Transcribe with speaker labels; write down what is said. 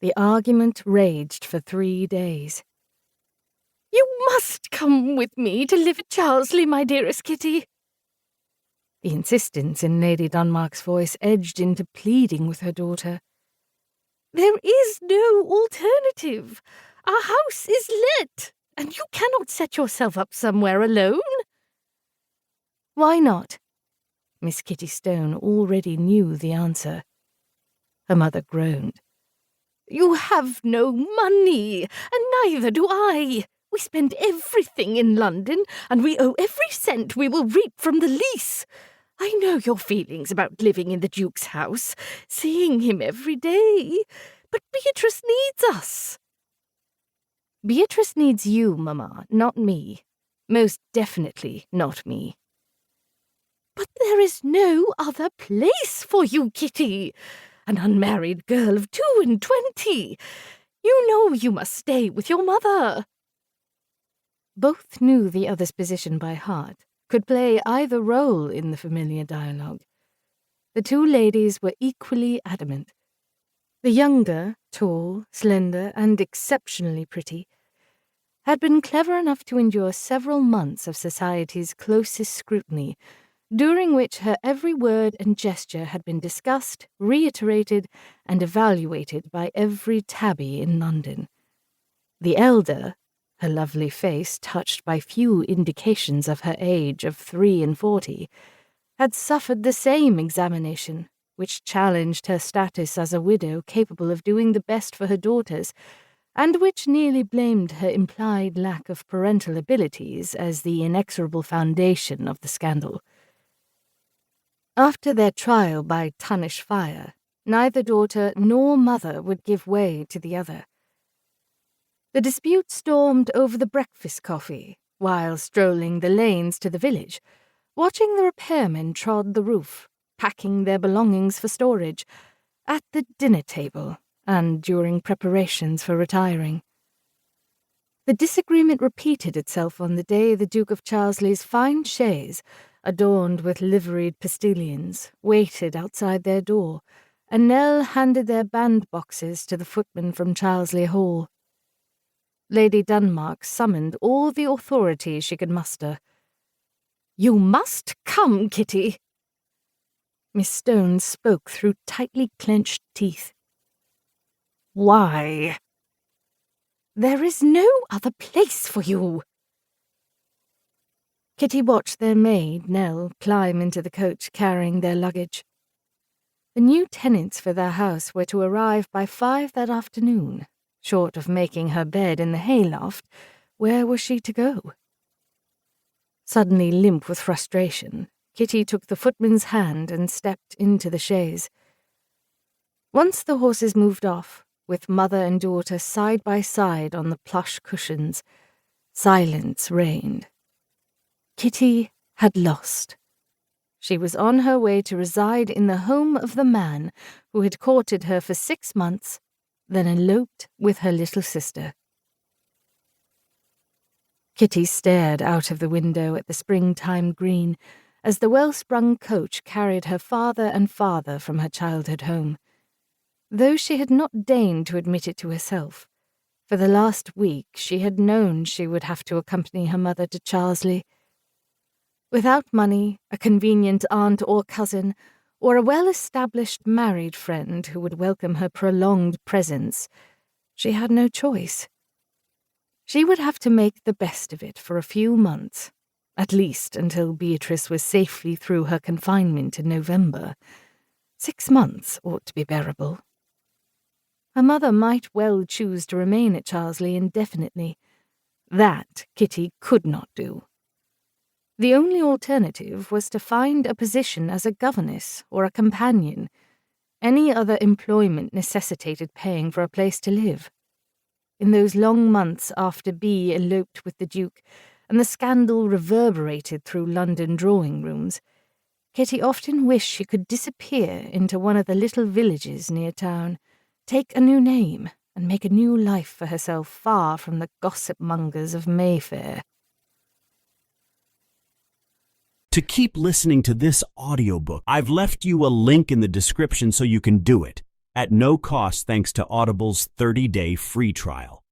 Speaker 1: The argument raged for 3 days. "You must come with me to live at Charlesley, my dearest Kitty." The insistence in Lady Dunmark's voice edged into pleading with her daughter. "There is no alternative. Our house is let, and you cannot set yourself up somewhere alone." "Why not?" Miss Kitty Stone already knew the answer. Her mother groaned. "You have no money, and neither do I. We spend everything in London, and we owe every cent we will reap from the lease. I know your feelings about living in the Duke's house, seeing him every day, but Beatrice needs us." "Beatrice needs you, Mamma, not me. Most definitely not me." "But there is no other place for you, Kitty. An unmarried girl of 22. You know you must stay with your mother." Both knew the other's position by heart, could play either role in the familiar dialogue. The two ladies were equally adamant. The younger, tall, slender, and exceptionally pretty, had been clever enough to endure several months of society's closest scrutiny, during which her every word and gesture had been discussed, reiterated, and evaluated by every tabby in London. The elder, her lovely face touched by few indications of her age of 43, had suffered the same examination, which challenged her status as a widow capable of doing the best for her daughters, and which nearly blamed her implied lack of parental abilities as the inexorable foundation of the scandal. After their trial by Tunnish fire, neither daughter nor mother would give way to the other. The dispute stormed over the breakfast coffee, while strolling the lanes to the village, watching the repairmen trod the roof, packing their belongings for storage, at the dinner table, and during preparations for retiring. The disagreement repeated itself on the day the Duke of Charlesley's fine chaise, adorned with liveried postilions, waited outside their door, and Nell handed their bandboxes to the footman from Charlesley Hall. Lady Dunmark summoned all the authority she could muster. "You must come, Kitty." Miss Stone spoke through tightly clenched teeth. "Why?" "There is no other place for you." Kitty watched their maid, Nell, climb into the coach carrying their luggage. The new tenants for their house were to arrive by 5 that afternoon. Short of making her bed in the hayloft, where was she to go? Suddenly limp with frustration, Kitty took the footman's hand and stepped into the chaise. Once the horses moved off, with mother and daughter side by side on the plush cushions, silence reigned. Kitty had lost. She was on her way to reside in the home of the man who had courted her for 6 months, then eloped with her little sister. Kitty stared out of the window at the springtime green as the well-sprung coach carried her farther and farther from her childhood home. Though she had not deigned to admit it to herself, for the last week she had known she would have to accompany her mother to Charlesley. Without money, a convenient aunt or cousin, or a well-established married friend who would welcome her prolonged presence, she had no choice. She would have to make the best of it for a few months, at least until Beatrice was safely through her confinement in November. 6 months ought to be bearable. Her mother might well choose to remain at Charlesley indefinitely. That Kitty could not do. The only alternative was to find a position as a governess or a companion. Any other employment necessitated paying for a place to live. In those long months after Bea eloped with the Duke, and the scandal reverberated through London drawing-rooms, Kitty often wished she could disappear into one of the little villages near town, take a new name, and make a new life for herself far from the gossip-mongers of Mayfair.
Speaker 2: To keep listening to this audiobook, I've left you a link in the description so you can do it. at no cost thanks to Audible's 30-day free trial.